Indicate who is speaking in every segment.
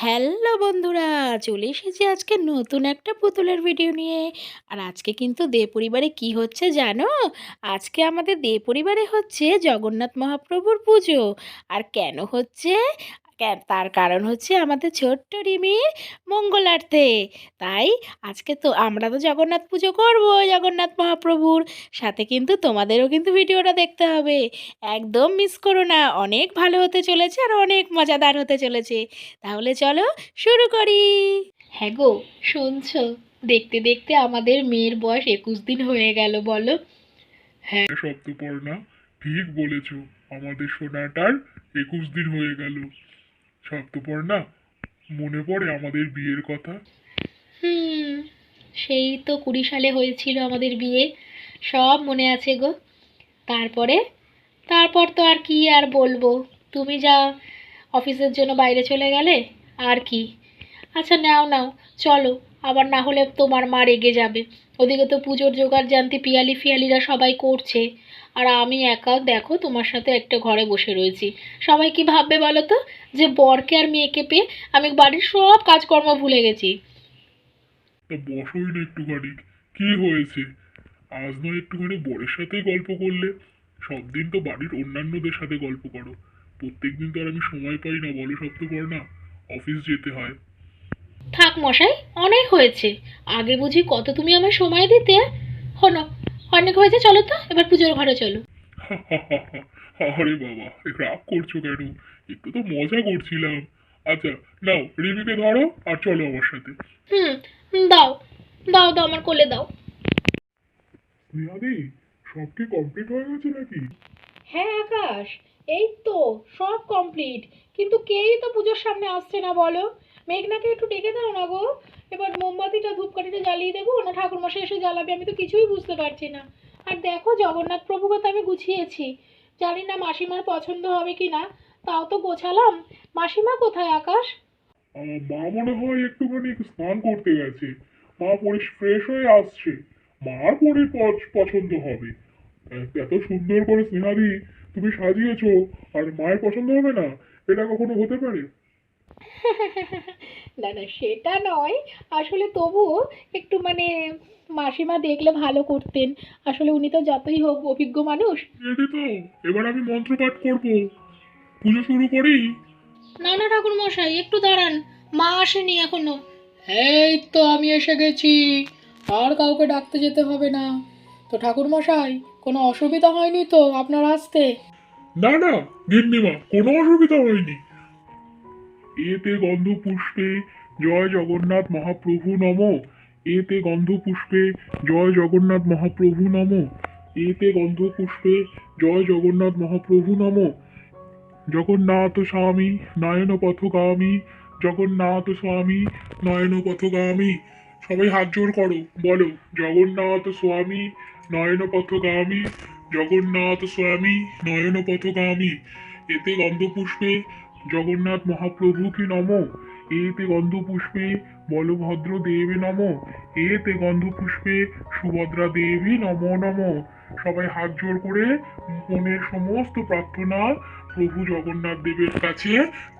Speaker 1: Hello বন্ধুরা, চলে এসেছি আজকে নতুন একটা পুতুলের ভিডিও নিয়ে। আর আজকে কিন্তু দে পরিবারে কি হচ্ছে জানো? আজকে আমাদের দে পরিবারে হচ্ছে জগন্নাথ মহাপ্রভুর পুজো। আর কেন হচ্ছে? তার কারণ হচ্ছে আমাদের ছোট্ট রিমির মঙ্গলার্থে। তাই আজকে তো আমরা তো জগন্নাথ পুজো করবো জগন্নাথ মহাপ্রভুর সাথে, কিন্তু তোমাদেরও কিন্তু ভিডিওটা দেখতে হবে। একদম মিস করো না, অনেক ভালো হতে চলেছে আর অনেক মজাদার হতে চলেছে। তাহলে চলো শুরু করি। হ্যাঁ গো, শুনছো? দেখতে দেখতে আমাদের মেয়ের বয়স 21 দিন হয়ে গেল, বলো।
Speaker 2: হ্যাঁ সপ্তপর্ণা, ঠিক বলেছ। আমাদের সোনাটার 21 দিন হয়ে গেল। সপ্তপর্ণা, মনে পড়ে আমাদের বিয়ের কথা?
Speaker 1: হুম, সেই তো 20 সালে হয়েছিল আমাদের বিয়ে, সব মনে আছে গো। তারপরে তারপর তো আর কি আর বলবো, তুমি যা অফিসের জন্য বাইরে চলে গেলে, আর কি। আচ্ছা নাও নাও, চলো, আবার না হলে তোমার মা রেগে যাবে। ওদিকে তো পুজোর জোগাড় জানতে পিয়ালি ফিয়ালিরা সবাই করছে, আর আমি একা দেখো তোমার সাথে একটা ঘরে বসে রয়েছি। সবাই কি ভাববে বলো তো, যে বরকে আর মেয়েকে পেয়ে আমি বাড়ির সব কাজকর্ম ভুলে গেছি।
Speaker 2: তা বসোই না একটুখানি, কি হয়েছে? আজ নয় একটুখানি বরের সাথেই গল্প করলে? সব দিন তো বাড়ির অন্যান্যদের সাথে গল্প করো। প্রত্যেকদিন তো আর আমি সময় পাই না, বলো সপ্তপর্ণা। অফিস যেতে হয়।
Speaker 1: থাক মশাই, অনেক হয়েছে। আগে বুঝি কত তুমি আমায় সময় দিতে। হলো, অনেক হয়েছে, চলো তো এবার পুজোর ঘরে চলো।
Speaker 2: আরে বাবা, রাগ করছো কেন? একটু তো মজা করছিলাম। আচ্ছা, নাও রিমিকে ধরো আর চলো আমার সাথে।
Speaker 1: হুম, দাও দাও দাও, আমার কোলে দাও।
Speaker 2: স্নেহাদি, সব কি কমপ্লিট হয়ে গেছে নাকি?
Speaker 1: হ্যাঁ আকাশ, এই তো সব কমপ্লিট, কিন্তু কেউই তো পুজোর সামনে আসছে না, বলো। মেঘনাকে একটু ডেকে দাও না গো। এবার মোমবাতিটা ধূপকাঠিটা জ্বালিয়ে দেবো না ঠাকুরমশাই এসে জ্বালাবে, আমি তো কিছুই বুঝতে পারছি না। আর দেখো জগন্নাথ প্রভুকে তো আমি গুছিয়েছি, জানি না মাসিমার পছন্দ হবে কি না, তাও তো গোছালাম। মাসিমা কোথায় আকাশ?
Speaker 2: মা মনে হয় একটুখানি স্নান করতে গেছে। মা ফ্রেশ হয়ে আসছে। মার পছন্দ হবে। এত সুন্দর করে স্নেহাদি তুমি সাজিয়েছো, আর মায়ের পছন্দ হবে না? এটা কখনো হতে পারে?
Speaker 1: না না, সেটা নয়। আসলে তবুও একটু মানে মাসিমা দেখলে ভালো করতেন। আসলে উনি তো যতই হোক অভিজ্ঞ মানুষ।
Speaker 2: রেডি তো? এবার আমি মন্ত্রপাঠ করব। পুজো শুরু করি?
Speaker 1: না না ঠাকুর মশাই, একটু দাঁড়ান, মা আসেনি এখনো। এই তো আমি এসে গেছি, আর কাউকে ডাকতে যেতে হবে না। তো ঠাকুর মশাই, কোনো অসুবিধা হয়নি তো আপনার আসতে?
Speaker 2: না না, গিন্নিমা, কোনো অসুবিধা হয়নি। এতে গন্ধ পুষ্পে জয় জগন্নাথ মহাপ্রভু নম। এতে গন্ধ পুষ্পে জয় জগন্নাথ মহাপ্রভু নম। এতে গন্ধ পুষ্পে জয় জগন্নাথ মহাপ্রভু নম। জগন্নাথ স্বামী নয়ন পথগামী। জগন্নাথ স্বামী নয়ন পথগামী। সবাই হাত জোড় করো, বলো জগন্নাথ স্বামী নয়ন পথগামী। জগন্নাথ স্বামী নয়ন পথগামী। এতে গন্ধ পুষ্পে জগন্নাথ মহাপ্রভুকে নম। এতে গন্ধ পুষ্পে বলভদ্র দেবে নম। এতে গন্ধ পুষ্পে সুভদ্রা দেবী নম নম। সবাই হাত জোড় করে মনের সমস্ত প্রার্থনা প্রভু জগন্নাথ দেবের কাছে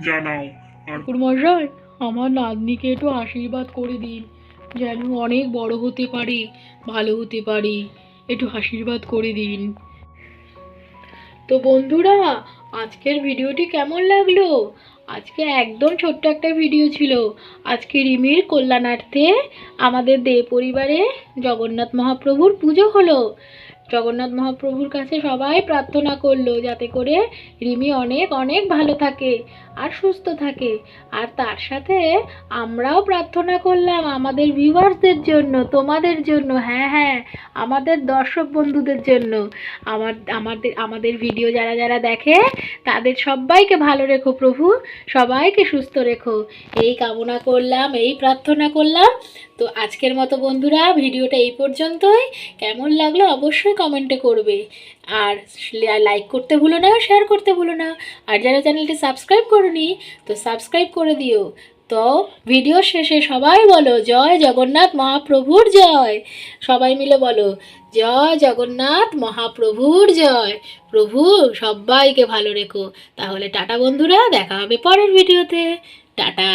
Speaker 2: জানাও। আর
Speaker 1: ঠাকুরমশাই, আমার নাতনিকে একটু আশীর্বাদ করে দিন, যেন অনেক বড় হতে পারে, ভালো হতে পারে। একটু আশীর্বাদ করে দিন। তো বন্ধুরা, আজকের ভিডিওটি কেমন লাগলো? আজকে একদম ছোট্ট একটা ভিডিও ছিল। আজকে রিমির কল্যাণার্থে আমাদের দে পরিবারে জগন্নাথ মহাপ্রভুর পুজো হলো। জগন্নাথ মহাপ্রভুর কাছে সবাই প্রার্থনা করলো যাতে করে রিমি অনেক অনেক ভালো থাকে আর সুস্থ থাকে। আর তার সাথে আমরাও প্রার্থনা করলাম আমাদের ভিউয়ার্সদের জন্য, তোমাদের জন্য, হ্যাঁ হ্যাঁ, আমাদের দর্শক বন্ধুদের জন্য। আমাদের ভিডিও যারা যারা দেখে তাদের সবাইকে ভালো রেখো প্রভু, সবাইকে সুস্থ রেখো, এই কামনা করলাম, এই প্রার্থনা করলাম। তো আজকের মতো বন্ধুরা ভিডিওটা এই পর্যন্তই। কেমন লাগলো অবশ্যই কমেন্টে করবে, আর লাইক করতে ভুলো না, শেয়ার করতে ভুলো না। আর যারা চ্যানেলটি সাবস্ক্রাইব করোনি, তো সাবস্ক্রাইব করে দিও। তো ভিডিও শেষে সবাই বলো জয় জগন্নাথ মহাপ্রভুর জয়। সবাই মিলে বলো জয় জগন্নাথ মহাপ্রভুর জয়। প্রভু সবাইকে ভালো রেখো। তাহলে টাটা বন্ধুরা, দেখা হবে পরের ভিডিওতে। টাটা।